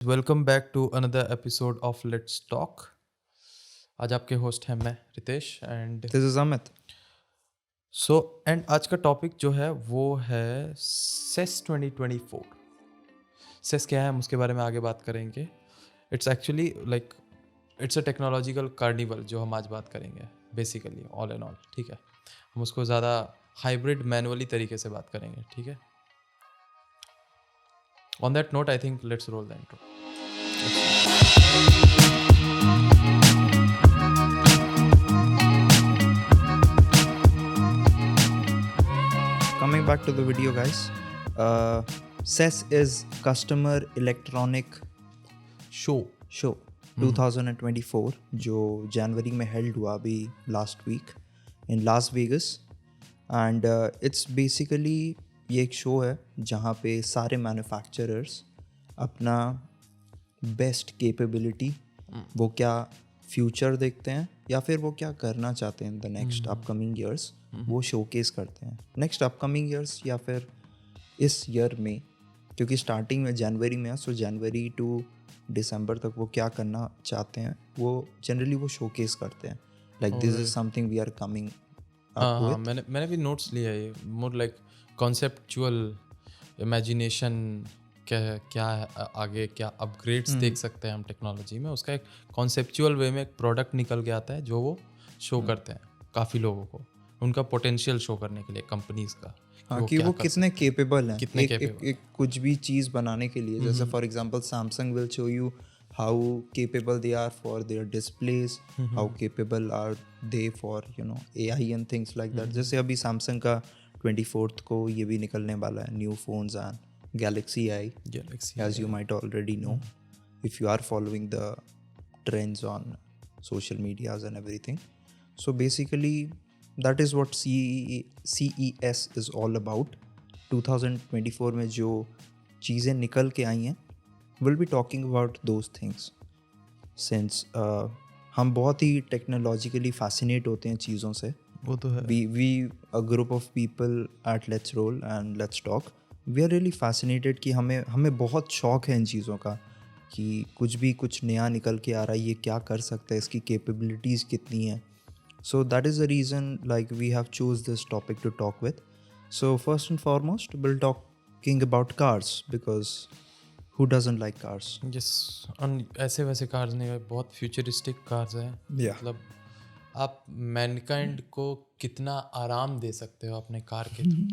Welcome back to another episode of let's talk. आज आपके host हैं मैं Ritesh and This is Amit. आज का टॉपिक जो है वो है सेस 2024। सेस क्या है हम उसके बारे में आगे बात करेंगे। It's actually like it's a technological carnival जो हम आज बात करेंगे बेसिकली ऑल एंड ऑल। ठीक है, हम उसको ज़्यादा हाइब्रिड मैनुअली तरीके से बात करेंगे। ठीक है, on that note I think let's roll the intro. Coming back to the video, guys. CES is Customer Electronic show 2024 जो जनवरी में हेल्ड हुआ अभी last week in Las Vegas and it's basically ये एक शो है जहाँ पे सारे मैन्युफैक्चरर्स अपना बेस्ट कैपेबिलिटी वो क्या फ्यूचर देखते हैं या फिर वो क्या करना चाहते हैं इन द नेक्स्ट अपकमिंग ईयर्स वो शोकेस करते हैं नेक्स्ट अपकमिंग ईयर्स या फिर इस ईयर में, क्योंकि स्टार्टिंग में जनवरी में है, सो जनवरी टू दिसंबर तक वो क्या करना चाहते हैं वो जनरली वो शोकेस करते हैं like this is something we are coming up with. मैंने भी नोट्स लिया है। ये मोर लाइक कॉन्सेप्चुअल इमेजिनेशन क्या है, क्या है आगे क्या अपग्रेड्स देख सकते हैं हम टेक्नोलॉजी में, उसका एक कॉन्सेप्चुअल वे में एक प्रोडक्ट निकल के आता है जो वो शो करते हैं काफ़ी लोगों को, उनका पोटेंशियल शो करने के लिए कंपनीज का। हाँ कि वो कितने केपेबल हैं कितने एक कुछ भी चीज़ बनाने के लिए। जैसे for example Samsung will show you how capable they are for their displays, how capable are they for AI and things like that. जैसे अभी सैमसंग का 24th को ये भी निकलने वाला है new phones and Galaxy AI, as you might already know if you are following the trends on social medias and everything. So basically that is what CES is all about. 2024 में जो चीज़ें निकल के आई हैं we'll be talking about those things since हम बहुत ही technologically fascinate होते हैं चीज़ों से। वो तो है। we a group of people at Let's Roll and Let's Talk, we are really fascinated कि हमें बहुत शौक है इन चीज़ों का कि कुछ नया निकल के आ रहा है, ये क्या कर सकता है, इसकी कैपेबिलिटीज़ कितनी हैं। So that is the reason like we have choose this topic to talk with. So first and foremost we'll talking about cars because who doesn't like cars? Yes, ऐसे वैसे कार्स नहीं है, बहुत फ्यूचरिस्टिक कार्स हैं। Yeah. मतलब आप Mankind को कितना आराम दे सकते हो अपने कार के थ्रू,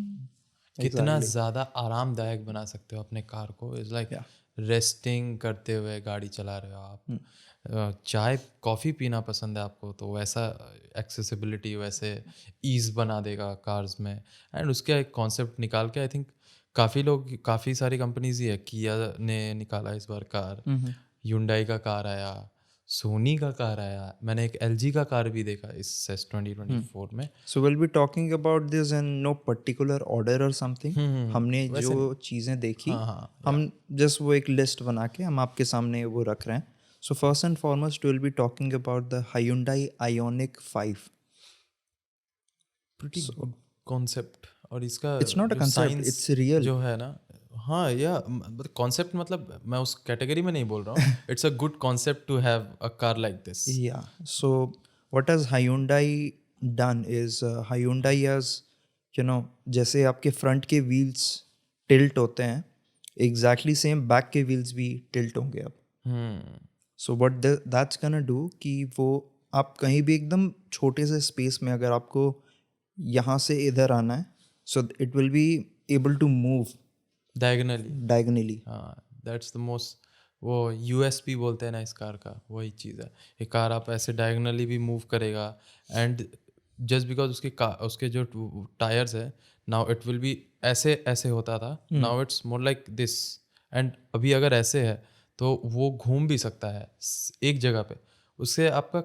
कितना ज़्यादा आरामदायक बना सकते हो अपने कार को। इज़ लाइक रेस्टिंग करते हुए गाड़ी चला रहे हो आप, चाय कॉफ़ी पीना पसंद है आपको तो वैसा एक्सेसिबिलिटी, वैसे ईज़ बना देगा कार्स में। एंड उसका एक कॉन्सेप्ट निकाल के आई थिंक काफ़ी सारी कंपनीज ही है। किया ने निकाला इस बार कार, ह्यूंडई का कार आया, सोनी का कार आया, मैंने एक LG का कार भी देखा इस CES 2024 में। So we'll be talking about this in no particular order or something. हमने जो चीज़ें देखी हम जस्ट वो एक लिस्ट बना के हम आपके सामने वो रख रहे हैं। So first and foremost we'll be talking about the Hyundai Ioniq 5. Pretty good concept। और इसका It's not a concept, it's real. जो है ना, हाँ या कॉन्सेप्ट मतलब मैं उस कैटेगरी में नहीं बोल रहा हूँ। It's a good concept to have a car like this. Yeah. So what has Hyundai done is Hyundai has जैसे आपके फ्रंट के व्हील्स टिल्ट होते हैं एग्जैक्टली सेम बैक के व्हील्स भी टिल्ट होंगे अब। So what that's gonna do कि वो आप कहीं भी एकदम छोटे से स्पेस में अगर आपको यहाँ से इधर आना है so it will be able to move diagonally. हाँ, दैट्स द मोस्ट वो USP बोलते हैं ना इस कार का, वही चीज़ है। ये कार आप ऐसे डायगोनली भी मूव करेगा एंड जस्ट बिकॉज उसके जो टायर्स है नाउ इट विल बी ऐसे होता था, now it's more like this. And अभी अगर ऐसे है तो वो घूम भी सकता है एक जगह पे। उससे आपका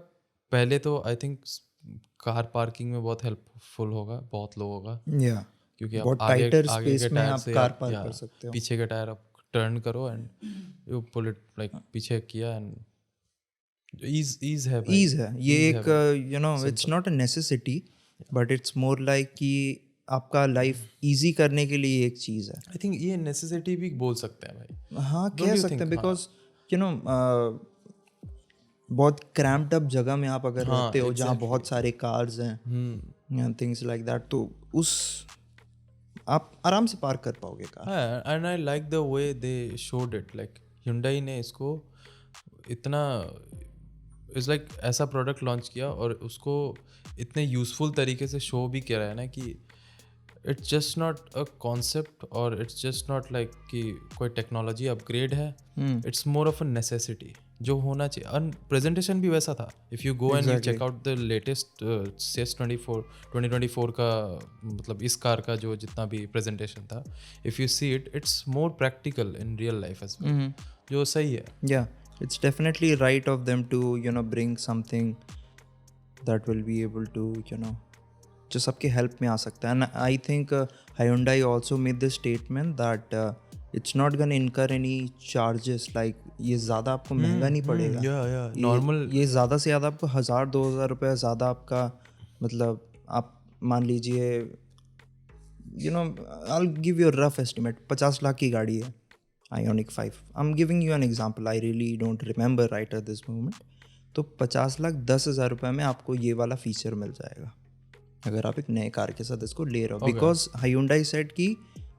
पहले तो आई थिंक कार पार्किंग में बहुत हेल्पफुल होगा बहुत लोगों का, क्योंकि आप आगे के टायर से कार पार्क कर सकते हो। पीछे के टायर आप टर्न करो and you pull it like पीछे किया एंड ईज है ये एक it's not a necessity but it's more like कि आपका लाइफ इजी करने के लिए एक चीज़ है। आई थिंक ये नेसेसिटी भी बोल सकते हैं भाई। हाँ कह सकते हैं बिकॉज यू नो बहुत क्रैम्प्ड अप जगह में आप अगर रहते हो जहाँ बहुत सारे कार्स हैं थिंग्स लाइक दैट, तो उस आप आराम से पार्क कर पाओगे car. And I like the way they showed it, like Hyundai ने इसको इतना इट्स लाइक ऐसा प्रोडक्ट लॉन्च किया और उसको इतने यूज़फुल तरीके से शो भी किया है ना कि it's just not a concept और इट्स जस्ट नॉट लाइक कि कोई टेक्नोलॉजी अपग्रेड है, it's more of a necessity जो होना चाहिए. और प्रेजेंटेशन भी वैसा था. If you go and you check out the latest CES 2024 का, मतलब इस कार का जो जितना भी प्रेजेंटेशन था, if you see it, it's more practical in real life as well, जो सही है. Yeah, it's definitely right of them to, you know, bring something that will be able to, you know, जो सबके help में आ सकता है. And I think Hyundai also made the statement that it's not gonna incur any charges, like ये ज़्यादा आपको महंगा नहीं पड़ेगा. नॉर्मल ये ज़्यादा से ज़्यादा आपको 1,000-2,000 रुपये ज़्यादा आपका, मतलब आप मान लीजिए, you know, I'll give you a rough estimate, 50 lakh की गाड़ी है Ioniq 5. I'm giving you an example, I really don't remember right at this moment. तो 50 लाख 10,000 रुपये में आपको ये वाला फीचर मिल जाएगा अगर आप एक नए कार के साथ इसको ले रहे हो. बिकॉज Hyundai said कि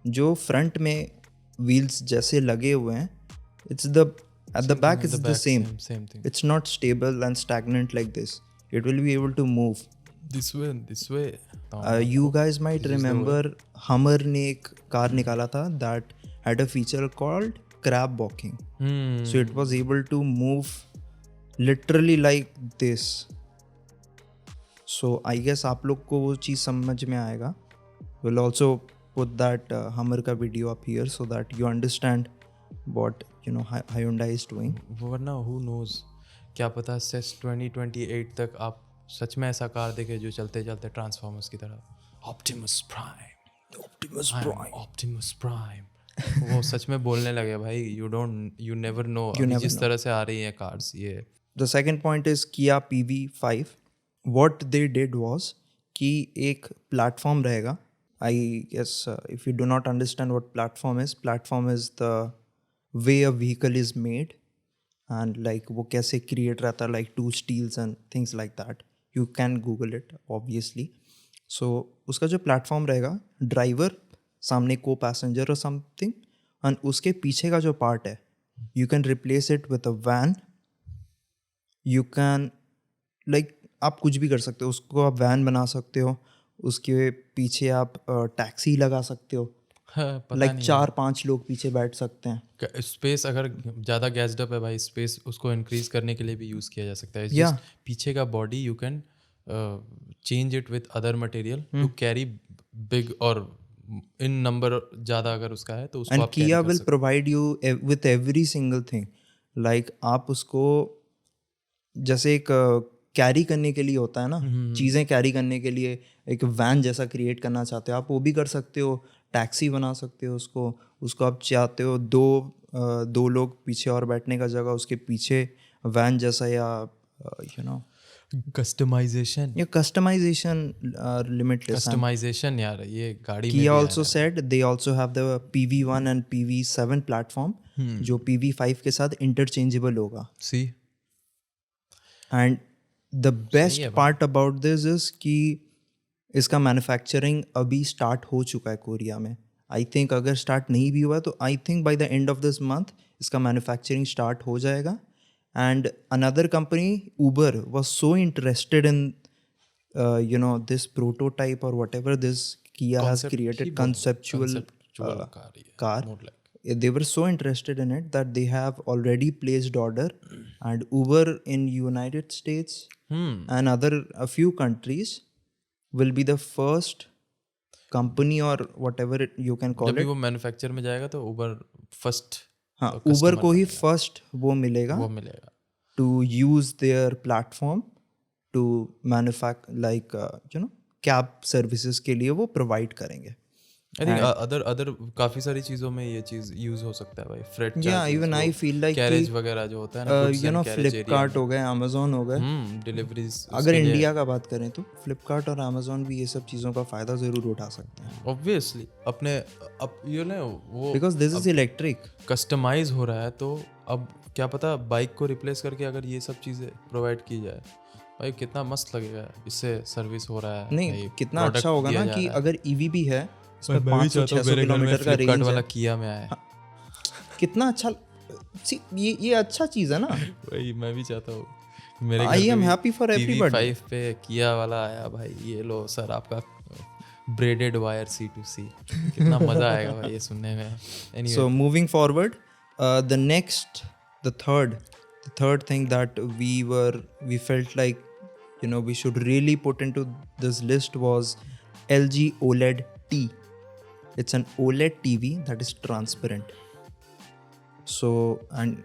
जो फ्रंट में व्हील्स जैसे लगे हुए हैं, it's the at the back it's the same thing. It's not stable and stagnant like this. It will be able to move this way. You guys might remember Hummer ने एक car निकाला था that had a feature called crab walking. So it was able to move literally like this. So I guess आप लोग को वो चीज़ समझ में आएगा. We'll also put that Hummer का video up here so that you understand what, you know, Hyundai is doing. वरना who knows, क्या पता CES 2028 तक आप सच में ऐसा कार देखे जो चलते चलते ट्रांसफॉर्मर्स की तरह, Optimus Prime वो सच में बोलने लगे. भाई you never know जिस तरह से आ रही है कार्स. ये The second point is Kia PV5. What they did was कि एक प्लेटफॉर्म रहेगा. I guess if you do not understand what platform is the way a vehicle is made and like वो कैसे create रहता है, like two steels and things like that. You can Google it obviously. So उसका जो platform रहेगा, driver सामने को passenger और समथिंग, एंड उसके पीछे का जो पार्ट है, you can replace it with a van. You can like आप कुछ भी कर सकते हो, उसको आप वैन बना सकते हो, उसके पीछे आप टैक्सी लगा सकते हो. लाइक 4-5 लोग पीछे बैठ सकते हैं. स्पेस अगर ज़्यादा गैस्ड अप है भाई, स्पेस उसको इंक्रीज करने के लिए भी यूज़ किया जा सकता है. पीछे का body you can change it with other material to carry big, और इन नंबर ज़्यादा अगर उसका है तो उसको आप Kia will provide you with every single thing. Like आप उसको जैसे एक कैरी करने के लिए होता है ना, चीज़ें कैरी करने के लिए एक वैन जैसा क्रिएट करना चाहते हो, आप वो भी कर सकते हो. टैक्सी बना सकते हो उसको आप चाहते हो दो लोग पीछे और बैठने का जगह उसके पीछे वैन जैसा, या you know customization limitless. Customization यार ये गाड़ी में Kia also said they also have the PV1 and PV7 platform जो PV5 के साथ interchangeable होगा. See, and the best part about this is कि इसका मैन्युफैक्चरिंग अभी स्टार्ट हो चुका है कोरिया में. आई थिंक अगर स्टार्ट नहीं भी हुआ तो I think by the end of this month इसका मैन्युफैक्चरिंग स्टार्ट हो जाएगा. And another company Uber was so interested in you know this prototype or whatever this Kia has created, conceptual car. They were so interested in it that they have already placed order, and Uber in United States and a few countries will be the first company or whatever you can call it. जब वो manufacture में जाएगा तो Uber first, हाँ, Uber को ही first वो मिलेगा to use their platform to manufacture like you know cab services के लिए वो provide करेंगे. I think other काफी सारी चीज़ों में ये चीज़ यूज़ हो सकता है भाई. Freight yeah, even I feel like carriage वगैरह जो होता है ना, you know फ्लिपकार्ट हो गए, अमेजोन हो गए, डिलीवरीज. अगर इंडिया का बात करें तो फ्लिपकार्ट और अमेजोन भी ये सब चीज़ों का फ़ायदा ज़रूर उठा सकते हैं. ऑब्वियसली अपने अब ये ना वो because this is electric customize हो रहा है, तो अब क्या पता बाइक को रिप्लेस करके अगर ये सब चीज़ें प्रोवाइड की जाए भाई कितना मस्त लगेगा, इससे सर्विस हो रहा है नहीं भाई, कितना product अच्छा होगा दिया ना जा कि रहा है। अगर ईवी भी है इसमें मैं भी 500 चाहता हूँ 600 मेरे घर में किलोमीटर का फ्लिपकार्ट रेंज वाला है। किया में आए। कितना अच्छा See, ये अच्छा चीज़ है ना। वही मैं भी चाहता हूँ मेरे घर आई पे एम भी हैप्पी फॉर एवरीबॉडी। TV5 पे किया वाला आया भाई, ये लो सर आपका ब्रेडेड वायर C2C, कितना मजा आएगा भाई ये सुनने में। So anyway moving forward, the third thing that we felt like we should really put into this list was LG OLED T. It's an OLED TV that is transparent. So and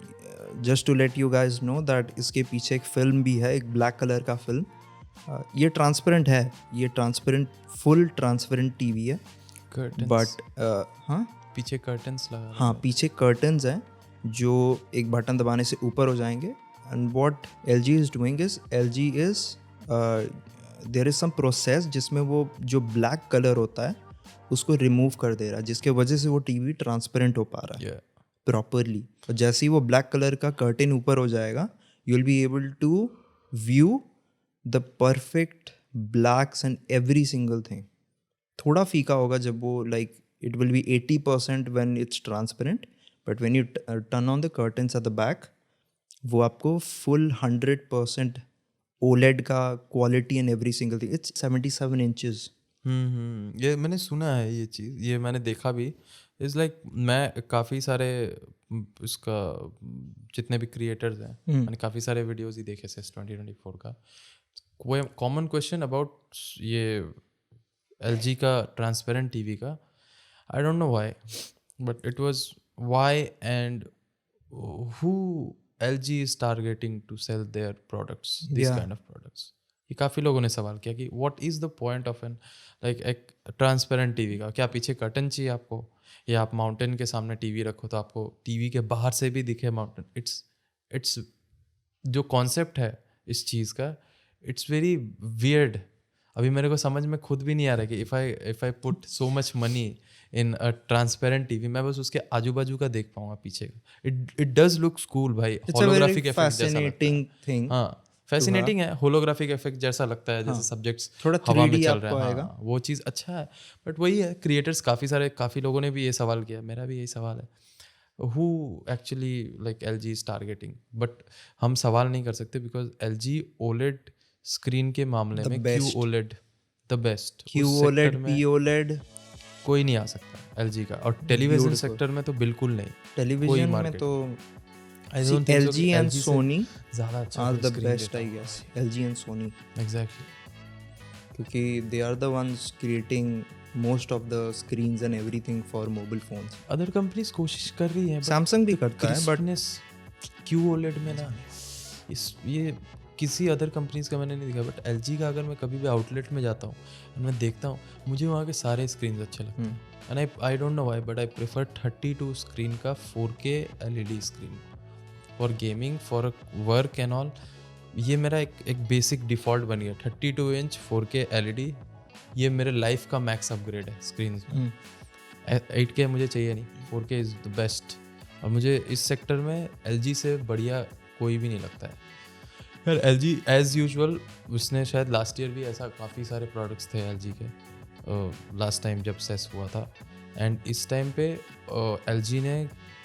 just to let you guys know that इसके पीछे एक film भी है, एक black colour का film. ये transparent है, ये ट्रांसपेरेंट फुल ट्रांसपेरेंट टीवी है। कर्टन्स, बट हाँ पीछे कर्टन्स लगा हाँ पीछे कर्टन्स हैं जो एक बटन दबाने से ऊपर हो जाएंगे। And what LG is doing is there is some process जिसमें वो जो ब्लैक कलर होता है उसको रिमूव कर दे रहा है, जिसके वजह से वो टीवी ट्रांसपेरेंट हो पा रहा है प्रॉपरली। और जैसे ही वो ब्लैक कलर का कर्टेन ऊपर हो जाएगा you will be able to view the perfect blacks and every single thing. थोड़ा फीका होगा जब वो like it will be 80% when it's transparent, but when you turn on the curtains at the back वो आपको full 100% OLED का quality and every single thing. It's 77 inches. ये मैंने सुना है, ये चीज़ ये मैंने देखा भी। इज़ लाइक मैं काफ़ी सारे इसका जितने भी क्रिएटर्स हैं मैंने काफ़ी सारे वीडियोस ही देखे से 2024 का। कोई कॉमन क्वेश्चन अबाउट ये LG का ट्रांसपेरेंट टीवी का, I don't know why, but it was why and who LG is targeting to sell their products, these kind of products. ये काफ़ी लोगों ने सवाल किया कि what is the point of an like एक ट्रांसपेरेंट टीवी का, क्या पीछे कर्टन चाहिए आपको, या आप माउंटेन के सामने टीवी रखो तो आपको टीवी के बाहर से भी दिखे माउंटेन। इट्स जो कॉन्सेप्ट है इस चीज़ का, इट्स वेरी वियर्ड। अभी मेरे को समझ में खुद भी नहीं आ रहा कि if I put so much money in a transparent TV मैं बस उसके आजू बाजू का देख पाऊंगा पीछे का। इट डज लुक कूल भाई, होलोग्राफिक इफेक्ट जैसा लगता है। हाँ फैसिनेटिंग है, होलोग्राफिक इफेक्ट जैसा लगता है, जैसे सब्जेक्ट्स थोड़ा हवा में 3D चल आपको रहा है। आएगा। हाँ वो चीज़ अच्छा है, बट वही है क्रिएटर्स काफ़ी लोगों ने भी ये सवाल किया, मेरा भी यही सवाल है, who actually like LG is targeting, but हम सवाल नहीं कर सकते बिकॉज LG OLED स्क्रीन के मामले में QOLED the best, QOLED POLED कोई नहीं आ सकता LG का। और टेलीविजन सेक्टर में तो बिल्कुल नहीं, टेलीविजन में तो LG and Sony ज़्यादा अच्छा are the best I guess. LG and Sony exactly, क्योंकि they are the ones creating most of the screens and everything for mobile phones. Other companies कोशिश कर रही हैं, Samsung भी करता है बट QOLED में ना ये किसी अदर कंपनीज का मैंने नहीं देखा, बट LG का अगर मैं कभी भी आउटलेट में जाता हूँ मैं देखता हूँ मुझे वहाँ के सारे स्क्रीन अच्छे लगते हैं। And I don't know why but I prefer 32 screen का 4K LED screen for gaming for work and all. ये मेरा एक बेसिक डिफ़ॉल्ट बन गया, 32 इंच 4K LED ये मेरे लाइफ का मैक्स अपग्रेड है स्क्रीन में। 8K मुझे चाहिए नहीं, 4K इज़ द बेस्ट। और मुझे इस सेक्टर में LG से बढ़िया कोई भी नहीं लगता है यार। LG एज यूजुअल उसने शायद लास्ट ईयर भी ऐसा काफ़ी सारे प्रोडक्ट्स थे LG के लास्ट टाइम जब सेस हुआ था, एंड इस टाइम पे LG ने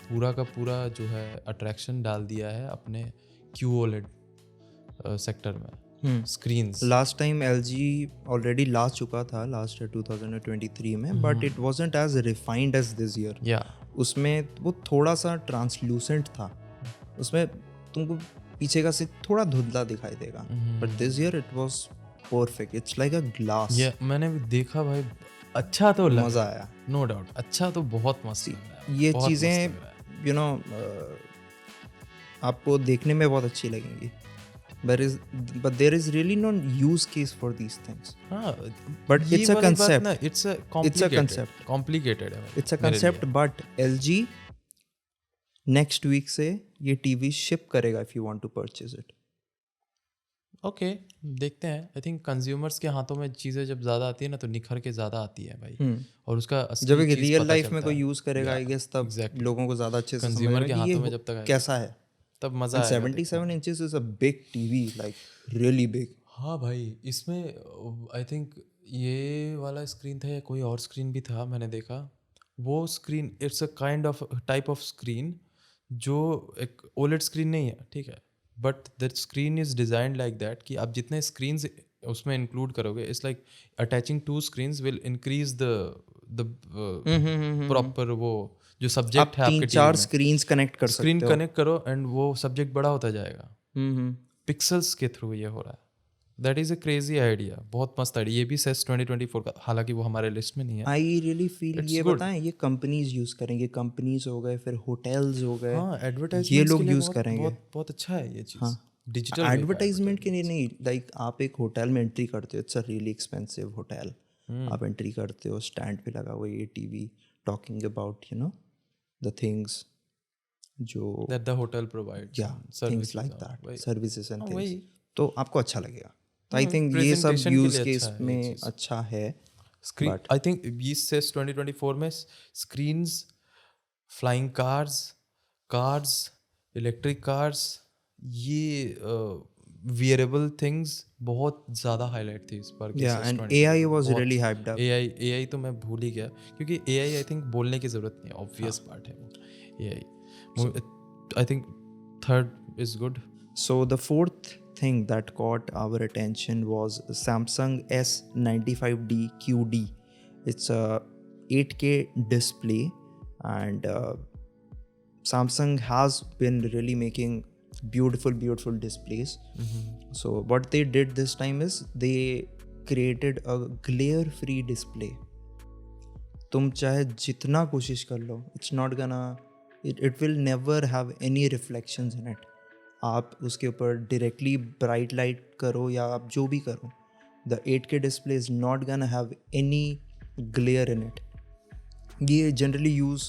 पूरा का पूरा जो है अट्रैक्शन डाल दिया है अपने QOLED सेक्टर में screens. Last time LG already ला चुका था लास्ट ईयर 2023 में, but it wasn't as refined as this year. या उसमें वो थोड़ा सा ट्रांसलूसेंट था, उसमें तुमको पीछे का से थोड़ा धुंधला दिखाई देगा, but this year it was perfect, it's like a glass. ये मैंने भी देखा भाई, अच्छा तो लगा, मज़ा आया नो डाउट, अच्छा तो बहुत मस्त लगा। ये चीज़ें यू नो आपको देखने में बहुत अच्छी लगेंगी, but there is really no use case for these things. But it's a concept. It's a concept. Complicated है। It's a concept, but LG next week से ये TV ship करेगा if you want to purchase it. Okay देखते हैं। I think consumers के हाथों में चीज़ें जब ज़्यादा आती है ना तो निखर के ज़्यादा आती है भाई, और उसका जब एक रियल लाइफ में कोई यूज़ करेगा आई गेस तब लोगों को ज़्यादा अच्छे से कंज्यूमर के हाथों में जब तक कैसा है। तब मज़ा And आएगा 77 inches is a big TV, like really big. हाँ भाई, इसमें आई थिंक ये वाला स्क्रीन था या कोई और स्क्रीन भी था, मैंने देखा वो screen it's a kind of type of screen जो एक ओलेड स्क्रीन नहीं है, ठीक है, but the screen is designed like that कि आप जितने स्क्रीन्स उसमें इंक्लूड करोगे, it's like attaching two screens will increase the proper वो जो सब्जेक्ट है आपके 3-4 स्क्रीन्स कनेक्ट कर स्क्रीन सकते हो. कनेक्ट करो एंड वो सब्जेक्ट बड़ा होता जाएगा पिक्सल्स के थ्रू ये हो रहा है. That is a crazy idea, बहुत मस्त आइडिया. ये भी सेस 2024 का, हालांकि वो हमारे लिस्ट में नहीं है. आई रियली फील It's ये good. बताएं, ये कंपनीज यूज करेंगे, कंपनीज हो गए, फिर होटल्स हो गए, हाँ, एडवर्टाइजमेंट ये लोग यूज करेंगे. बहुत अच्छा है ये चीज़. हाँ, डिजिटल एडवर्टाइजमेंट के लिए नहीं. लाइक आप एक होटल में एंट्री करते हो, it's a really expensive hotel, आप एंट्री करते हो, स्टैंड पे लगा हुआ ये TV talking about the things जो दैट द होटल प्रोवाइड्स, या things like that, services and things, तो आपको अच्छा लगेगा. तो आई थिंक ये सब presentation के यूज लिए केस अच्छा है ये में चीज़. अच्छा है. स्क्रीन आई थिंक ये सेस 2024 में screens, flying cars, electric cars, ये वियरेबल थिंग्स बहुत ज़्यादा हाईलाइट थी इस बार. Yeah, and AI was really hyped up. AI तो मैं भूल ही गया, क्योंकि AI आई थिंक बोलने की ज़रूरत नहीं है, ऑब्वियस पार्ट है वो AI. I think third is good. So the fourth thing that caught our attention was Samsung S95D QD. It's a 8K display, and Samsung has been really making beautiful displays. So what they did this time is they created a glare-free display. तुम चाहे जितना कोशिश कर लो, it's not gonna, it will never have any reflections in it. आप उसके ऊपर directly bright light करो या आप जो भी करो, the 8K display is not gonna have any glare in it. ये जनरली यूज़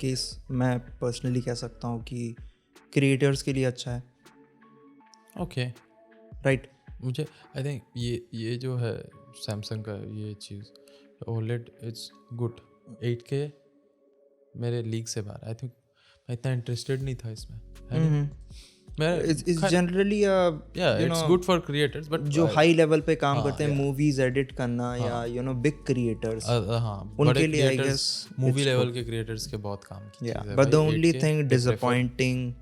केस मैं पर्सनली कह सकता हूँ कि क्रिएटर्स के लिए अच्छा है. Okay, right. मुझे आई थिंक ये जो है सैमसंग का ये चीज़ OLED इट्स गुड. 8K मेरे लीग से बाहर. आई थिंक मैं इतना इंटरेस्टेड नहीं था इसमें, है नहीं? It's generally it's good for creators, but जो हाई लेवल पे काम करते हैं, मूवीज एडिट करना या बिग क्रिएटर्स, उनके लिए आई गेस मूवी लेवल के क्रिएटर्स के बहुत काम की चीज़ है. But the only thing disappointing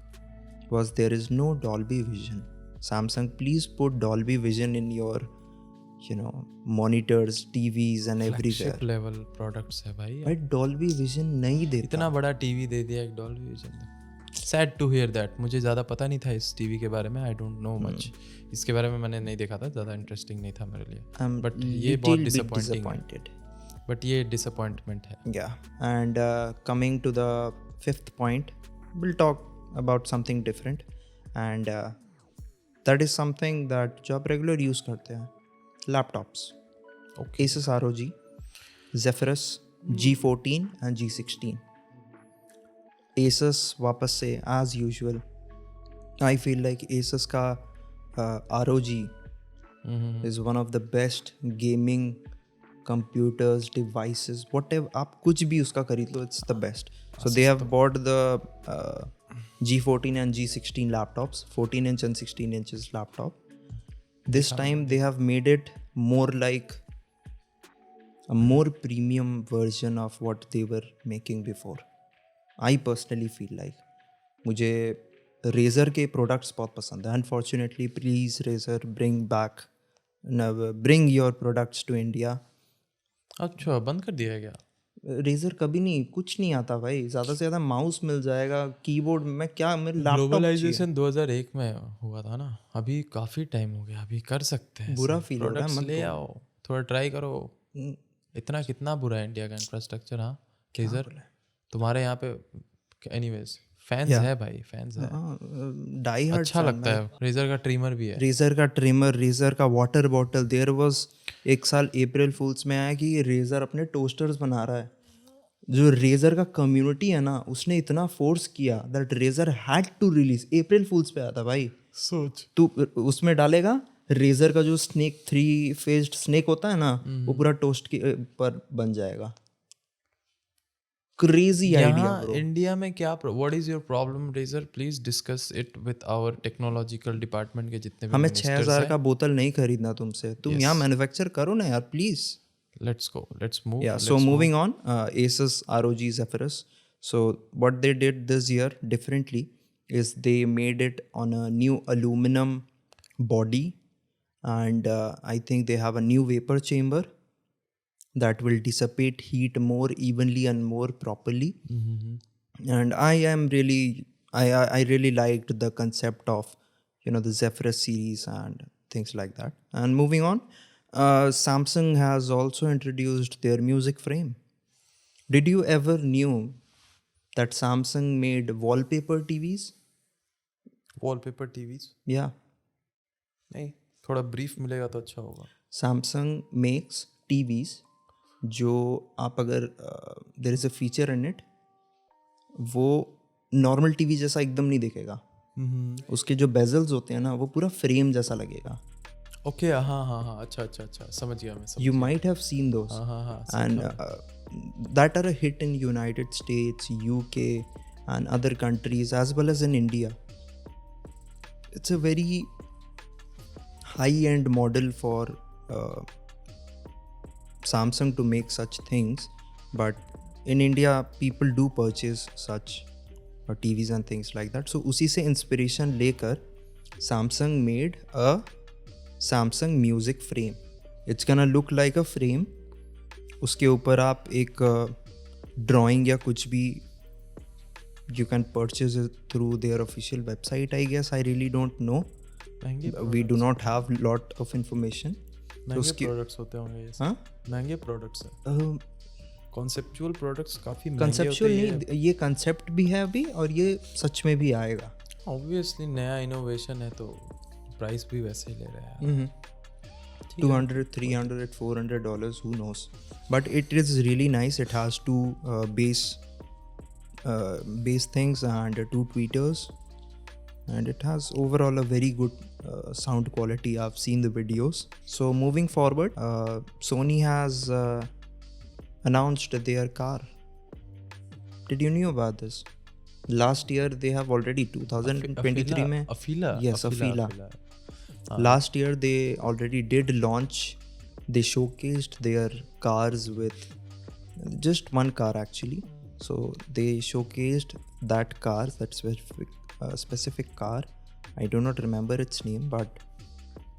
was there is no Dolby Vision. Samsung, please put Dolby Vision in your monitors, TVs and everywhere. Flagship level products है भाई. भाई Dolby Vision नहीं देता. इतना बड़ा टीवी दे दिया एक Dolby Vision. Sad to hear that. मुझे ज़्यादा पता नहीं था इस टीवी के बारे में. I don't know much. इसके बारे में मैंने नहीं देखा था, ज़्यादा इंटरेस्टिंग नहीं था मेरे लिए. बट ये बहुत disappointing. बट ये disappointment है. Yeah. And coming to the fifth point, we'll talk about something different, and that is something that जो आप रेगुलर यूज़ करते हैं, laptops. Asus ROG, Zephyrus, G14 and G16. Asus वापस से as usual. I feel like Asus का ROG is one of the best gaming computers, devices, whatever. आप कुछ भी उसका खरीद लो, it's the best. So they have bought the G14 and G16 laptops, 14 inch and 16 inches laptop. This time they have made it more like a more premium version of what they were making before. I personally feel like मुझे Razer के products बहुत पसंद है. Unfortunately, please Razer bring your products to India. अच्छा, बंद कर दिया क्या? रेजर कभी नहीं, कुछ नहीं आता भाई. ज़्यादा से ज़्यादा माउस मिल जाएगा, कीबोर्ड में क्या, मेरे लैपटॉप. ग्लोबलाइजेशन 2001 में हुआ था ना, अभी काफ़ी टाइम हो गया. अभी कर सकते हैं. बुरा फील हो रहा है. ले आओ, थोड़ा ट्राई करो. इतना कितना बुरा है इंडिया का इंफ्रास्ट्रक्चर. हाँ रेजर तुम्हारे यहाँ पे एनीवेज फैंस है भाई, फैंस है. डाई हार्ड अच्छा लगता है. रेजर का ट्रिमर भी है. रेजर का ट्रिमर, रेजर का वाटर बॉटल. देयर वाज एक साल अप्रैल फूल्स में आया कि रेजर अपने टोस्टर्स बना रहा है. जो रेजर का कम्युनिटी है ना, उसने इतना फोर्स किया that Razer had to release. April fools पे आया था भाई. सोच तू उसमें डालेगा रेजर का जो स्नेक 3 फेस्ड स्नेक होता है ना, वो पूरा टोस्ट के पर बन जाएगा. crazy idea यहाँ bro. इंडिया में क्या what is your problem Razer, please discuss it with our technological department के जितने भी हमें मिनिस्टर्स 6,000 हैं. का बोतल नहीं खरीदना तुमसे, तुम यहाँ मैन्युफैक्चर करो ना यार please. Let's go, let's move. Yeah, so moving on, Asus ROG Zephyrus. So what they did this year differently is they made it on a new aluminum body, and I think they have a new vapor chamber that will dissipate heat more evenly and more properly. And I really liked the concept of the Zephyrus series and things like that. And moving on, Samsung has also introduced their music frame. Did you ever knew that Samsung made wallpaper TVs? Wallpaper TVs? Yeah, नहीं, थोड़ा brief मिलेगा तो अच्छा होगा. Samsung makes TVs जो आप अगर there is a feature in it, वो नॉर्मल टीवी जैसा एकदम नहीं दिखेगा. उसके जो बेजल्स होते हैं ना वो पूरा फ्रेम जैसा लगेगा. ओके, हाँ हाँ हाँ, अच्छा अच्छा अच्छा, समझ गया मैं. You might have seen those. हाँ हाँ, And that are a hit in United States, UK and other countries as well as in India. It's a very high-end model for Samsung to make such things, but in India people do purchase such TVs and things like that. So उसी से inspiration लेकर Samsung made a Samsung music frame. It's gonna look like a frame. उसके ऊपर आप एक drawing या कुछ भी you can purchase it through their official website, I guess. I really don't know. We do not have lot of information. महंगे products होते होंगे ये. हाँ, महंगे प्रोडक्ट्स हैं. कॉन्सेप्चुअल प्रोडक्ट्स काफ़ी महंगे कंसेप्चुअल होते हैं. नहीं, ये कंसेप्ट भी है अभी और ये सच में भी आएगा. ऑब्वियसली नया इनोवेशन है तो प्राइस भी वैसे ही ले रहे हैं. $200, $300, $400, who knows? But it is really nice. It has two base things and two tweeters, and it has overall a very good sound quality. I've seen the videos. So moving forward, Sony has announced their car. Did you know about this? Last year they have already 2023 में Afeela. Yes, Afeela. Last year they already did launch. They showcased their cars with just one car actually. So they showcased that car, that specific car. I do not remember its name, but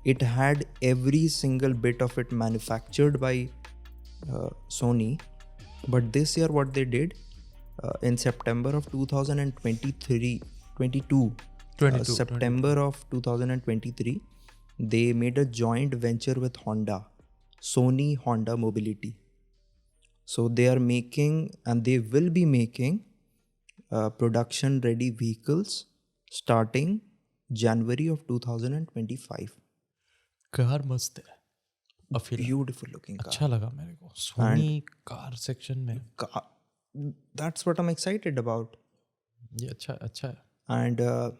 it had every single bit of it manufactured by Sony. But this year what they did, in September of 2022, September of 2023, they made a joint venture with Honda, Sony Honda Mobility. So they are making and they will be making production ready vehicles starting January of 2025. Car मस्त है. Afeela. Beautiful looking car. अच्छा लगा मेरे को Soni car section में. That's what I'm excited about. ये अच्छा है. And a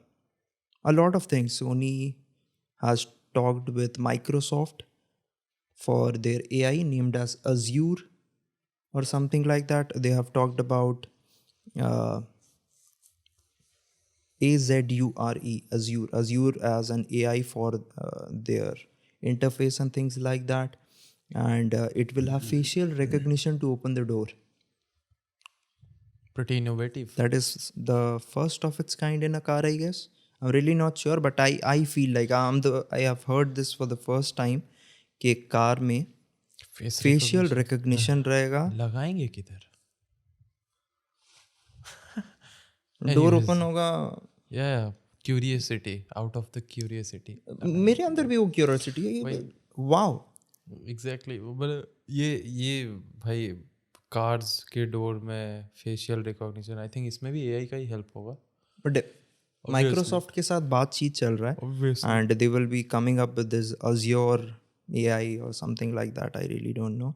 lot of things. Sony has talked with Microsoft for their AI named as Azure or something like that. They have talked about Azure as an AI for their interface and things like that. And it will have facial recognition to open the door. Pretty innovative. That is the first of its kind in a car, I guess. I'm really not sure, but I feel like I have heard this for the first time कि car में facial recognition रहेगा. लगाएंगे किधर? Door open होगा. Yeah, curiosity, out of the curiosity. मेरे अंदर भी वो क्यूरियोसिटी है. वाओ. Exactly. ये भाई कार्स के डोर में फेशियल रिकॉग्निशन, आई थिंक इसमें भी एआई का ही हेल्प होगा. बट माइक्रोसॉफ्ट के साथ बातचीत चल रहा है and they will be coming up with this Azure AI or something like that. I really don't know.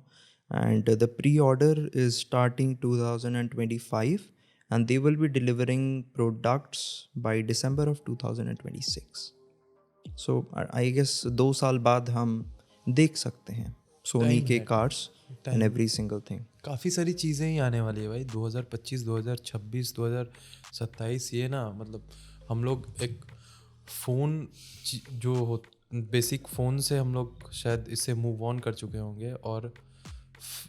And the pre-order is starting 2025 and they will be delivering products by December of 2026. So I guess 2 साल बाद हम देख सकते हैं सोनी के cars. and every single thing. काफ़ी सारी चीज़ें ही आने वाली है भाई 2025 2026 2027 ये ना मतलब हम लोग एक फ़ोन जो हो बेसिक फ़ोन से हम लोग शायद इससे मूव ऑन कर चुके होंगे और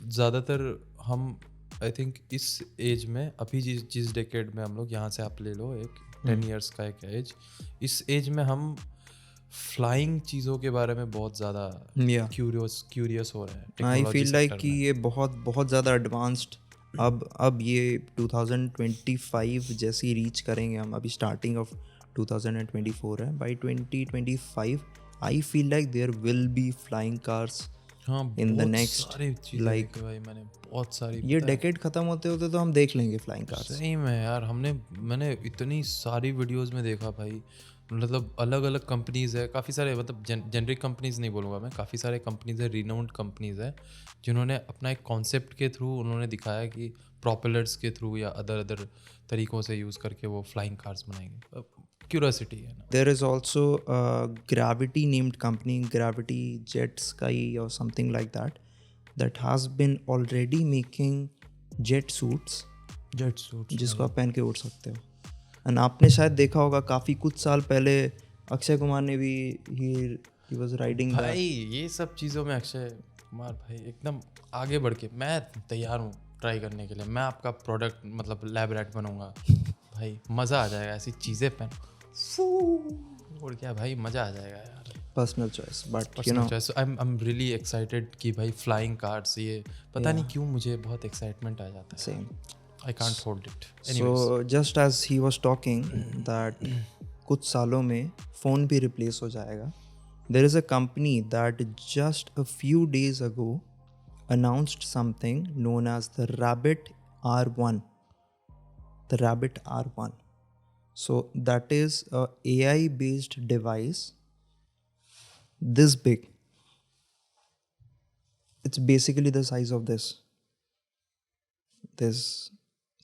ज़्यादातर हम आई थिंक इस एज में अभी जिस डेकेड में हम लोग यहाँ से आप ले लो एक 10 इयर्स का एक एज इस एज में हम फ्लाइंग चीज़ों के बारे में बहुत ज़्यादा क्यूरियस हो रहे हैं आई फील लाइक कि ये बहुत बहुत ज़्यादा एडवांस्ड अब ये 2025 जैसी रीच करेंगे हम अभी स्टार्टिंग ऑफ 2024 है by 2025 I feel like there will be flying cars in the next like भाई मैंने बहुत सारी ये डेकेड खत्म होते होते तो हम देख लेंगे फ्लाइंग कार्स सही में यार मैंने इतनी सारी वीडियोस में देखा भाई मतलब अलग अलग कंपनीज़ है काफ़ी सारे मतलब जेनरिक कंपनीज़ नहीं बोलूँगा मैं काफ़ी सारे कंपनीज़ है रिनाउंड कंपनीज़ है जिन्होंने अपना एक कॉन्सेप्ट के थ्रू उन्होंने दिखाया कि प्रोपेलर्स के थ्रू या अदर तरीक़ों से यूज़ करके वो फ्लाइंग कार्स बनाएंगे क्यूरियोसिटी है ना there is also gravity named company Gravity jet sky और something like that has been already making jet suits जिसको आप पहन के उड़ सकते हो एंड आपने शायद देखा होगा काफ़ी कुछ साल पहले अक्षय कुमार ने भी ही वाज राइडिंग भाई ये सब चीज़ों में अक्षय कुमार भाई एकदम आगे बढ़ के मैं तैयार हूँ ट्राई करने के लिए मैं आपका प्रोडक्ट मतलब लैब रैट बनूंगा भाई मज़ा आ जाएगा ऐसी चीज़ें पहन और क्या भाई मज़ा आ जाएगा यार personal choice but you know I am really excited कि भाई फ्लाइंग कार्स ये पता नहीं क्यों मुझे बहुत एक्साइटमेंट आ जाता है same I can't hold it. Anyways. So just as he was talking that कुछ सालों में फ़ोन भी रिप्लेस हो जाएगा there is a company that just a few days ago announced something known as the Rabbit R1. The Rabbit R1. So that is a AI based device this big. It's basically the size of this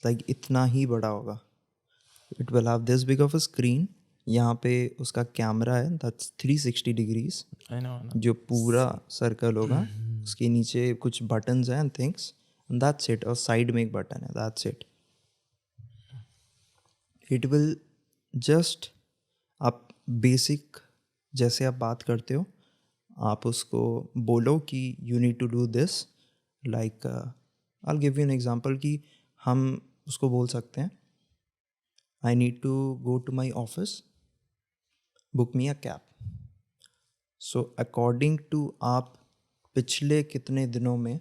like इतना ही बड़ा होगा it will have this big of a screen यहाँ पे उसका camera है that's 360 degrees जो पूरा circle होगा उसके नीचे कुछ बटन्स हैं and things and that's it और साइड में एक बटन है दैट्स इट विल जस्ट आप बेसिक जैसे आप बात करते हो आप उसको बोलो कि you need to do this like I will give you an example कि हम उसको बोल सकते हैं I need to go to my office book me a cab so according to आप पिछले कितने दिनों में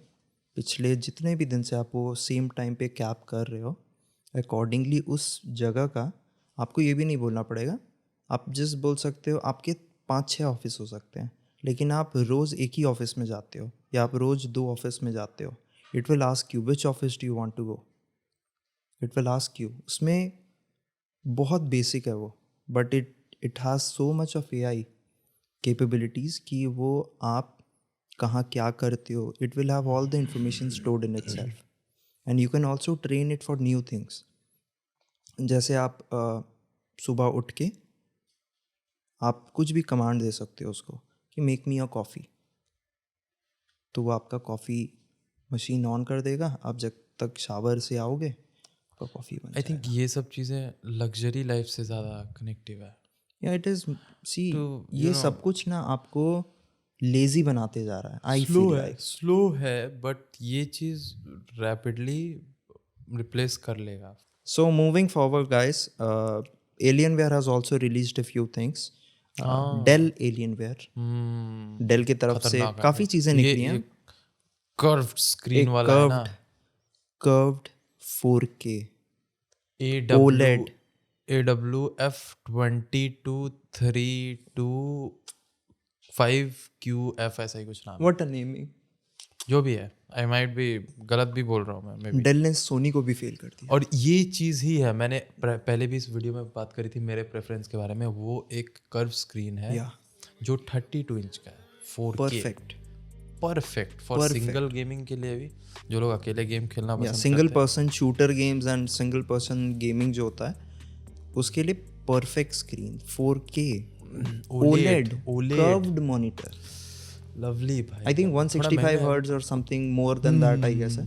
पिछले जितने भी दिन से आप वो सेम टाइम पे कैब कर रहे हो अकॉर्डिंगली उस जगह का आपको ये भी नहीं बोलना पड़ेगा आप जस्ट बोल सकते हो आपके 5-6 ऑफिस हो सकते हैं लेकिन आप रोज़ एक ही ऑफिस में जाते हो या आप रोज़ 2 ऑफिस में जाते हो it will ask you which office do you want to go it will ask you उसमें बहुत बेसिक है वो but it has so much of AI capabilities कि वो आप कहाँ क्या करते हो it will have all the information stored in itself and you can also train it for new things जैसे आप सुबह उठ के आप कुछ भी कमांड दे सकते हो उसको कि मेक मी अ कॉफ़ी तो वो आपका कॉफ़ी मशीन ऑन कर देगा आप जब तक शावर से आओगे तो कॉफ़ी बन आई थिंक ये सब चीज़ें लग्जरी लाइफ से ज़्यादा कनेक्टिव है या इट इज़ सी ये सब कुछ ना आपको लेज़ी बनाते जा रहा है आई फील लाइक स्लो है बट ये चीज़ रैपिडली रिप्लेस कर लेगा so moving forward guys Alienware has also released a few things Dell Alienware Dell की तरफ से काफ़ी चीज़ें निकली हैं कर्व्ड स्क्रीन वाला है ना कर्व्ड 4K OLED AWF323255QF ऐसा ही कुछ नाम What a naming जो भी है आई माइट भी गलत भी बोल रहा हूँ मैं डेल ने सोनी को भी फेल कर दिया और ये चीज़ ही है मैंने पहले भी इस वीडियो में बात करी थी मेरे प्रेफरेंस के बारे में वो एक कर्व स्क्रीन है जो 32 इंच का है 4K perfect for single gaming के लिए भी जो लोग अकेले गेम खेलना पसंद single person shooter games and single person gaming जो होता है उसके लिए perfect screen 4K OLED curved monitor lovely भाई, I think थोड़ा महंगा 165 है hertz or something more than that, I guess.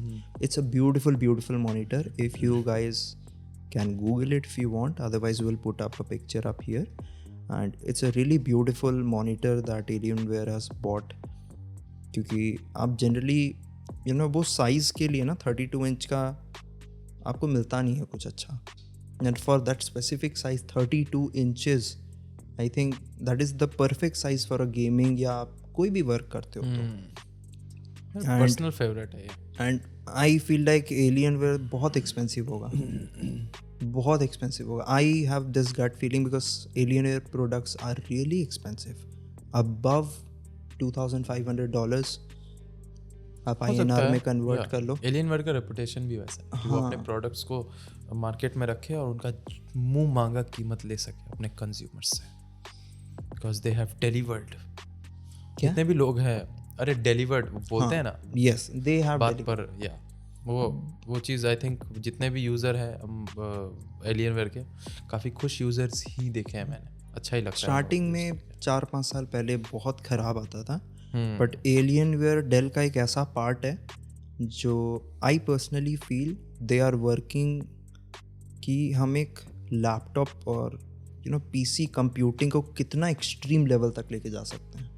It's a beautiful, beautiful monitor. If you guys can Google it if you want. Otherwise, we'll put up a picture up here. And it's a really beautiful monitor that Alienware has bought. क्योंकि आप generally वो size के लिए ना 32 inch का आपको मिलता नहीं है कुछ अच्छा. And for that specific size 32 inches, I think that is the perfect size for a gaming या आप कोई भी वर्क करते हो तो. पर्सनल फेवरेट है ये. And I feel like Alienware बहुत एक्सपेंसिव होगा. बहुत एक्सपेंसिव होगा. I have this gut feeling because Alienware products are really expensive. Above $2,500 आप INR में कन्वर्ट कर लो. एलियनवेयर का रेपुटेशन भी वैसा है कि वो अपने प्रोडक्ट्स को मार्केट में रखे और उनका मुंह मांगा कीमत ले सके अपने कंज्यूमर से, बिकॉज दे हैव डिलीवर्ड. जितने भी लोग हैं, अरे डिलीवर्ड बोलते हैं ना. यस, दे हैव बात पर या वो चीज़ आई थिंक जितने भी यूज़र हैं एलियनवेयर के, काफ़ी खुश यूज़र्स ही देखे हैं मैंने. अच्छा ही लगता है. स्टार्टिंग में 4-5 साल पहले बहुत ख़राब आता था, बट एलियनवेयर डेल का एक ऐसा पार्ट है जो I personally feel they are working कि हम एक लैपटॉप और PC कंप्यूटिंग को कितना एक्सट्रीम लेवल तक लेके जा सकते हैं.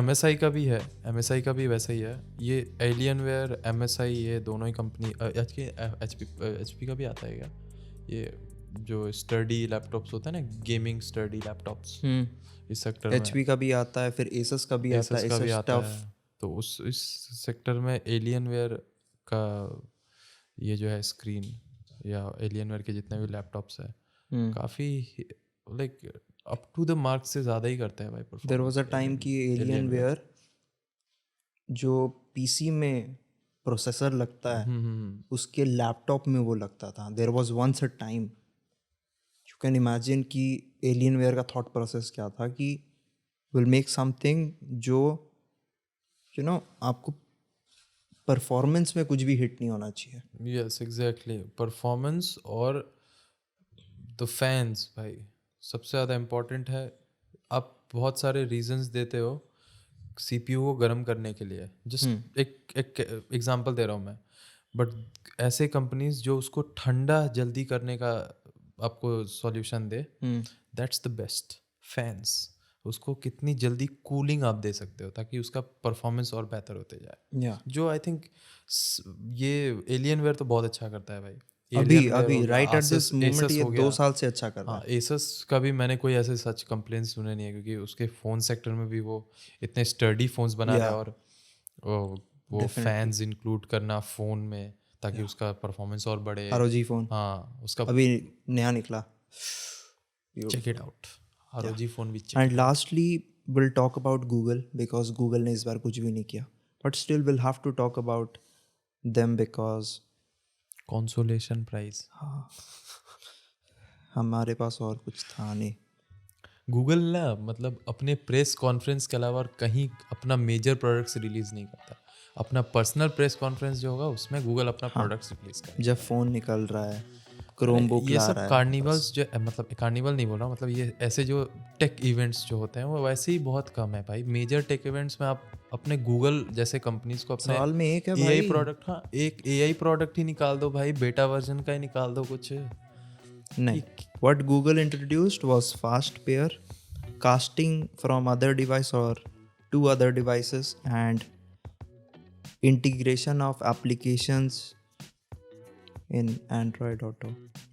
MSI का भी है, MSI का भी वैसा ही है. ये एलियनवेयर, MSI, ये दोनों ही कंपनी, HP का भी आता है क्या? ये जो स्टडी लैपटॉप्स होता है ना, गेमिंग स्टडी लैपटॉप्स, इस सेक्टर में HP का भी आता है, फिर Asus का भी आता है. का भी आता है. तो इस सेक्टर में एलियनवेयर का ये जो है स्क्रीन या एलियनवेयर के जितने भी लैपटॉप्स है काफ़ी like up to the mark से ज़्यादा ही करते हैं भाई. देयर वाज अ टाइम कि एलियनवेयर जो PC में प्रोसेसर लगता है उसके लैपटॉप में वो लगता था. There was once a time, you can imagine कि एलियनवेयर का थॉट प्रोसेस क्या था कि विल मेक समथिंग जो आपको परफॉर्मेंस में कुछ भी हिट नहीं होना चाहिए. यस एग्जैक्टली, परफॉर्मेंस और द फैंस भाई सबसे ज़्यादा इम्पोर्टेंट है. आप बहुत सारे रीजंस देते हो CPU को गर्म करने के लिए. जस्ट एक एग्जांपल दे रहा हूँ मैं, बट ऐसे कंपनीज जो उसको ठंडा जल्दी करने का आपको solution they, that's the best. Fans, उसको कितनी जल्दी कूलिंग आप दे सकते हो ताकि उसका परफॉर्मेंस और बेहतर होते जाए. जो आई थिंक ये एलियनवेयर तो बहुत अच्छा करता है भाई. अभी राइट एट दिस मोमेंट ये 2 साल से अच्छा कर रहा है. Asus का भी मैंने कोई ऐसे सच कंप्लेंट्स सुने नहीं है, क्योंकि उसके फ़ोन सेक्टर में भी वो इतने स्टडी फ़ोन्स बना रहा है और वो फैंस इंक्लूड करना फ़ोन में ताकि उसका परफॉर्मेंस और बढ़े. ROG फ़ोन, हाँ, उसका अभी नया निकला, check it out. ROG phone भी. And lastly will talk about Google, because Google ने इस बार कुछ भी नहीं किया, but still will have to talk about them because consolation prize. हाँ, हमारे पास और कुछ था नहीं. गूगल ना मतलब अपने प्रेस कॉन्फ्रेंस के अलावा और कहीं अपना मेजर प्रोडक्ट्स रिलीज नहीं करता. अपना पर्सनल प्रेस कॉन्फ्रेंस जो होगा उसमें गूगल अपना प्रोडक्ट्स रिलीज करेगा. जब फ़ोन निकल रहा है, क्रोमबुक ये ला सब रहा है, कार्निवल्स जो मतलब कार्निवल नहीं बोल रहा हूँ, मतलब ये ऐसे जो टेक इवेंट्स जो होते हैं वो वैसे ही बहुत कम है भाई. मेजर टेक इवेंट्स में आप अपने गूगल जैसे कंपनीज को अपने साल में एक है AI भाई. प्रोडक्ट, हाँ एक AI प्रोडक्ट ही निकाल दो भाई, बेटा वर्जन का ही निकाल दो कुछ. नहीं, what Google introduced was fast pair, casting from other device or to other devices, and integration of applications in Android Auto.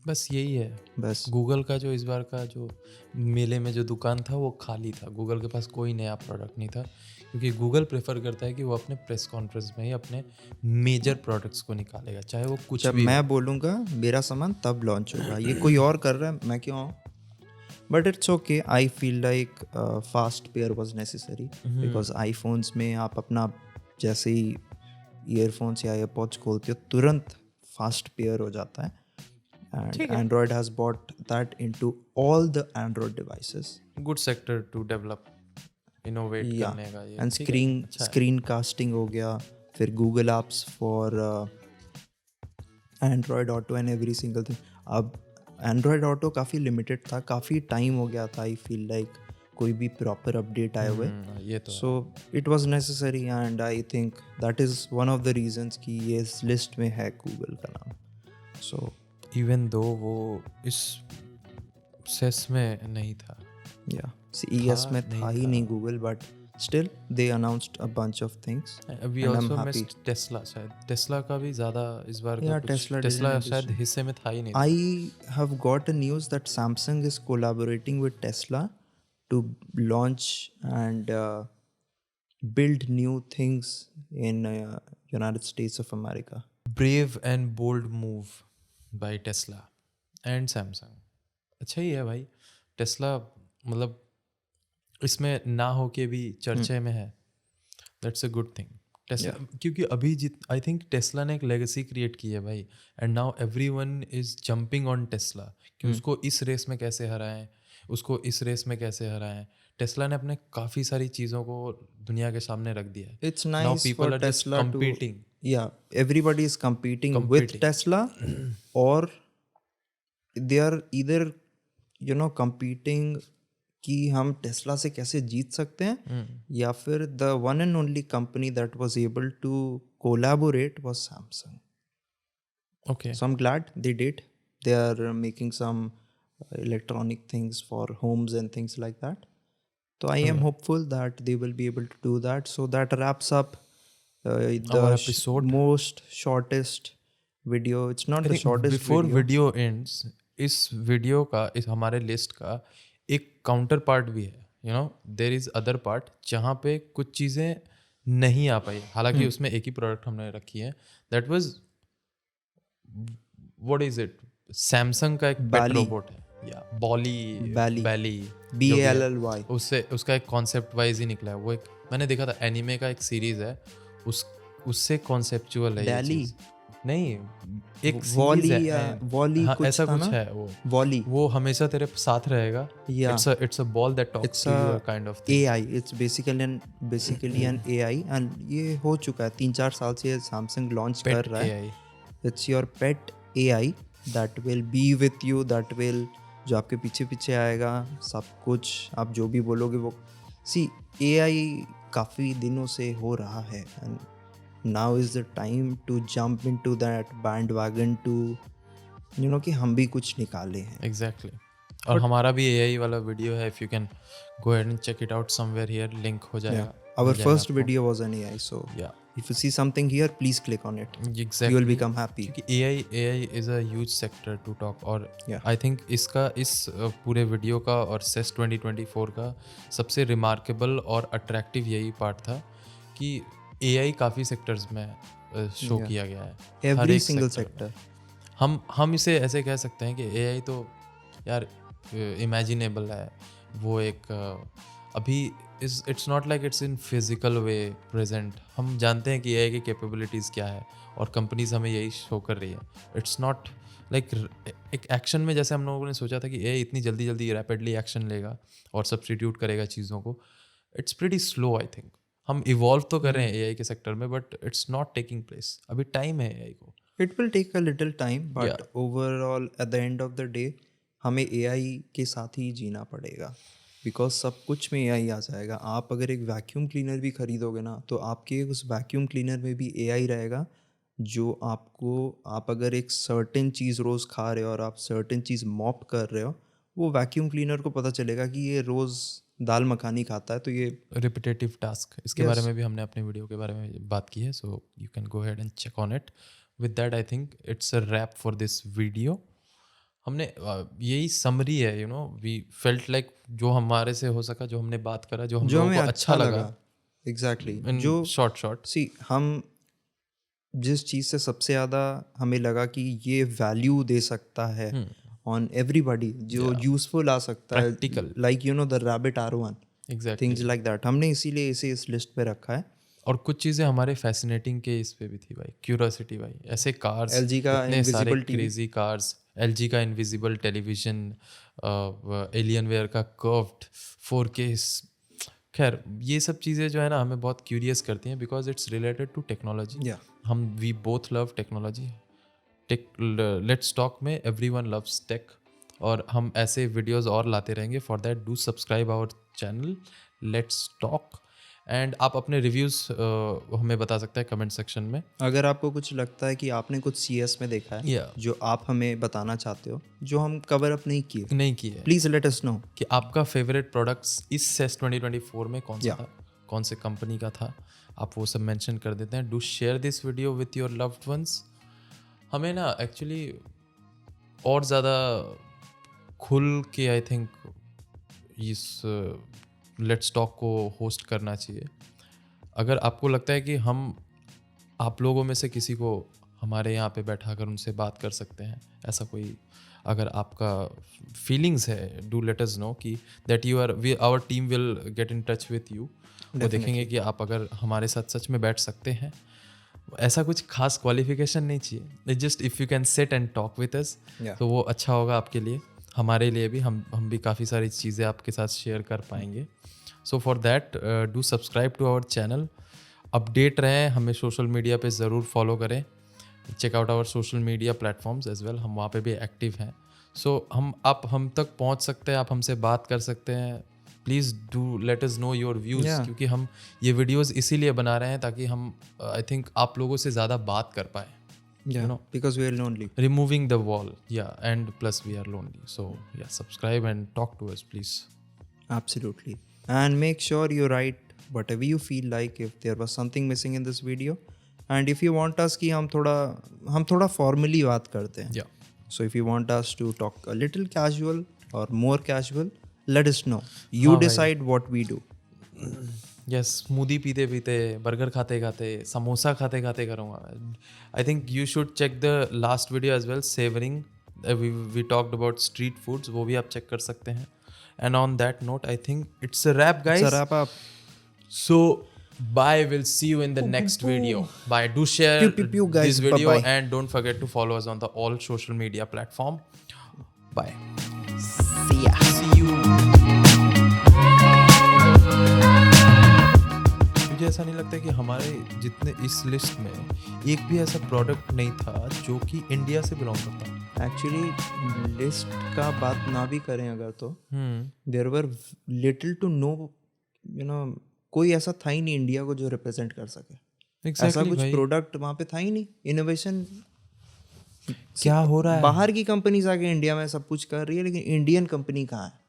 बस यही है. बस गूगल का जो इस बार का जो मेले में जो दुकान था वो खाली था. गूगल के पास कोई नया प्रोडक्ट नहीं था, क्योंकि गूगल प्रेफर करता है कि वो अपने प्रेस कॉन्फ्रेंस में ही अपने मेजर प्रोडक्ट्स को निकालेगा, चाहे वो कुछ जब भी. मैं बोलूँगा मेरा सामान तब लॉन्च होगा. ये कोई और कर रहा है, मैं क्यों आऊँ? But it's okay. I feel like fast pair was necessary because iPhones में आप अपना जैसे ही ईयरफोन्स या एयरपॉड्स खोलते हो तुरंत फास्ट पेयर हो जाता है. And Android has brought that into all the Android devices. Good sector to develop, innovate करने का ये. And screen casting हो गया, फिर Google Apps for Android Auto and every single thing. अब Android Auto काफ़ी limited था, काफ़ी टाइम हो गया था. I feel like कोई भी प्रॉपर अपडेट आए हुए. ये तो So it was necessary and I think that is one of the reasons कि ये इस लिस्ट में है गूगल का नाम. So इवन दो वो इस सेस में नहीं था. yeah, CES में नहीं था ही नहीं Google, but still they announced a bunch of things We and I'm also happy. missed Tesla. शायद टेस्ला का भी ज़्यादा इस बार का Yeah, कुछ Tesla टेस्ला didn't शायद हिस्से में था ही नहीं. I have got a news that Samsung is collaborating with Tesla to launch and build new things in United States of America. Brave and bold move by Tesla and Samsung. अच्छा ही है भाई. Tesla मतलब इसमें ना हो के भी चर्चे में है. That's a good thing. Tesla क्योंकि अभी आई थिंक टेस्ला ने एक लेगेसी क्रिएट की है भाई. And now everyone is jumping on Tesla कि उसको इस रेस में कैसे हराएं, उसको इस रेस में कैसे हराएं. टेस्ला ने अपने काफ़ी सारी चीज़ों को दुनिया के सामने रख दिया है. It's nice for Tesla competing. Yeah, everybody is competing with Tesla or they are either competing कि हम टेस्ला से कैसे जीत सकते हैं, या फिर the one and only company that was able to collaborate was Samsung. Okay. So I'm glad they did. They are making some electronic things for homes and things like that. So I am hopeful that they will be able to do that. So that wraps up the Our episode. most shortest video. It's not the shortest Before video. video ends, इस video का, इस हमारे list का एक counter part भी है. There is other part जहाँ पे कुछ चीज़ें नहीं आ पाई. हालांकि उसमें एक ही प्रोडक्ट हमने रखी है. That was what is it, Samsung का एक पेट रोबोट है या बैली BALLY. उससे उसका एक कॉन्सेप्ट वाइज ही निकला है. वो एक मैंने देखा था एनिमे का एक सीरीज है, उससे कॉन्सेप्चुअल है ये चीज़. नहीं एक वॉली सीरीज या है. वॉली हाँ, कुछ ऐसा था कुछ ना? है. वॉली. वो हमेशा तेरे साथ रहेगा. Yeah. It's a ball that talks to you kind of thing. AI. It's basically an AI and ये हो चुका है 3-4 साल से ये Samsung लॉन्च कर रहा है. It's your pet AI that will be with you, that will जो आपके पीछे पीछे आएगा सब कुछ. आप जो भी बोलोगे वो. See, AI काफ़ी दिनों से हो रहा है and now is the time to jump into that bandwagon to कि हम भी कुछ निकाले हैं. Exactly. और हमारा भी AI वाला वीडियो है. If you can go ahead and check it out somewhere here, link हो जाएगा. Our first video was an AI, so yeah, if you see something here, please click on it. exactly. You will become happy. क्योंकि AI is a huge sector to talk. और Yeah. I think इस पूरे video का और CES 2024 का सबसे remarkable और attractive यही पार्ट था कि AI काफ़ी सेक्टर्स में शो किया गया है. हर Every एक single sector sector. में. हम इसे ऐसे कह सकते हैं कि AI तो यार इमेजिनेबल है. वो एक अभी it's not like it's in physical way present. हम जानते हैं कि AI की कैपेबिलिटीज़ क्या है और कंपनीज हमें यही शो कर रही है. इट्स नॉट लाइक एक एक्शन में जैसे हम लोगों ने सोचा था कि AI इतनी जल्दी रैपिडली एक्शन लेगा और सब्स्टिट्यूट करेगा चीज़ों को. It's pretty slow. I think हम इवॉल्व तो कर रहे हैं AI के सेक्टर में, but it's not taking place. अभी टाइम है AI को. It will take a little time, but overall at the end of the day हमें AI के साथ ही जीना पड़ेगा. बिकॉज सब कुछ में AI आ जाएगा. आप अगर एक वैक्यूम क्लीनर भी खरीदोगे ना, तो आपके उस वैक्यूम क्लीनर में भी AI रहेगा जो आप अगर एक सर्टेन चीज़ रोज़ खा रहे हो और आप सर्टेन चीज़ मॉप कर रहे हो, वो वैक्यूम क्लीनर को पता चलेगा कि ये रोज़ दाल मखानी खाता है, तो ये रिपीटेटिव टास्क. इसके बारे में भी हमने अपने वीडियो के बारे में बात की है. So you can go ahead and check on it. With that I think it's a wrap for this video. हमने यही समरी है. वी फेल्ट लाइक जो हमारे से हो सका, जो हमने बात करा, जो लोगों हमें को अच्छा लगा. एग्जैक्टली. जो शॉर्ट सी हम जिस चीज़ से सबसे ज़्यादा हमें लगा कि ये वैल्यू दे सकता है ऑन एवरीबॉडी, जो यूजफुल आ सकता है, Practical. Like the rabbit R1, exactly things like that. हमने इसीलिए इसे इस लिस्ट पे रखा है. और कुछ चीज़ें हमारे फैसिनेटिंग के इस पे भी थी भाई. क्यूरियोसिटी भाई. ऐसे कार्स, LG का इतने सारे invisible TV. Crazy cars. LG का इनविजिबल टेलीविजन, एलियनवेयर का कर्व्ड 4K. खैर ये सब चीज़ें जो है ना हमें बहुत क्यूरियस करती हैं because it's related to technology. हम we both love technology. Let's talk में एवरीवन लव्स टेक. और हम ऐसे वीडियोस और लाते रहेंगे. For that do subscribe our channel let's talk. And आप अपने रिव्यूज़ हमें बता सकते हैं कमेंट सेक्शन में. अगर आपको कुछ लगता है कि आपने कुछ CS में देखा है Yeah. जो आप हमें बताना चाहते हो, जो हम कवर अप नहीं किए, है प्लीज़ लेट अस नो कि आपका फेवरेट प्रोडक्ट्स इस CES 2024 में कौन सा Yeah. था, कौन से कंपनी का था, आप वो सब मेंशन कर देते हैं. Do share this video with your loved ones. हमें ना एक्चुअली और ज़्यादा खुल के आई थिंक इस लेट्स टॉक को होस्ट करना चाहिए. अगर आपको लगता है कि हम आप लोगों में से किसी को हमारे यहाँ पे बैठा कर उनसे बात कर सकते हैं, ऐसा कोई अगर आपका फीलिंग्स है, डू लेट अस नो कि that you are we our team will get in touch with you. वो देखेंगे कि आप अगर हमारे साथ सच में बैठ सकते हैं. ऐसा कुछ खास क्वालिफिकेशन नहीं चाहिए, it just if you can sit and talk with us, तो वो अच्छा होगा आपके लिए, हमारे लिए भी. हम भी काफ़ी सारी चीज़ें आपके साथ शेयर कर पाएंगे. So for that do subscribe to our channel. Update रहें, हमें सोशल मीडिया पे ज़रूर फॉलो करें. Check out our social media platforms as well, हम वहाँ पे भी एक्टिव हैं. सो आप हम तक पहुँच सकते हैं, आप हमसे बात कर सकते हैं. Please do let us know your views, क्योंकि हम ये वीडियोस इसीलिए बना रहे हैं ताकि हम आई थिंक आप लोगों से ज़्यादा बात कर पाएँ. you know because we are lonely. Removing the wall, and plus we are lonely. So subscribe and talk to us, please. Absolutely. And make sure you write whatever you feel like if there was something missing in this video. And if you want us कि हम थोड़ा formally बात करते हैं. Yeah. So if you want us to talk a little casual or more casual, let us know. You decide what we do. Yes, smoothie पीते पीते, burger खाते खाते, समोसा खाते खाते करूँगा. I think you should check the last video as well, savouring. We talked about street foods, वो भी आप चेक कर सकते हैं. And on that note I think it's a wrap guys. It's a wrap up. So bye, we'll see you in the next video. Bye. Do share Pew, pew, guys. this video. Bye-bye. And don't forget to follow us on the all social media platform. Bye. See ya. See you. मुझे ऐसा नहीं लगता कि हमारे जितने इस list में एक भी ऐसा प्रोडक्ट नहीं था जो कि इंडिया से बिलोंग करता. एक्चुअली लिस्ट का बात ना भी करें अगर तो there were little to no कोई ऐसा था ही नहीं इंडिया को जो रिप्रेजेंट कर सके. ऐसा कुछ प्रोडक्ट वहाँ पे था ही नहीं. इनोवेशन क्या हो रहा है, बाहर की कंपनीज आके इंडिया में सब कुछ कर रही है, लेकिन इंडियन कंपनी कहाँ है?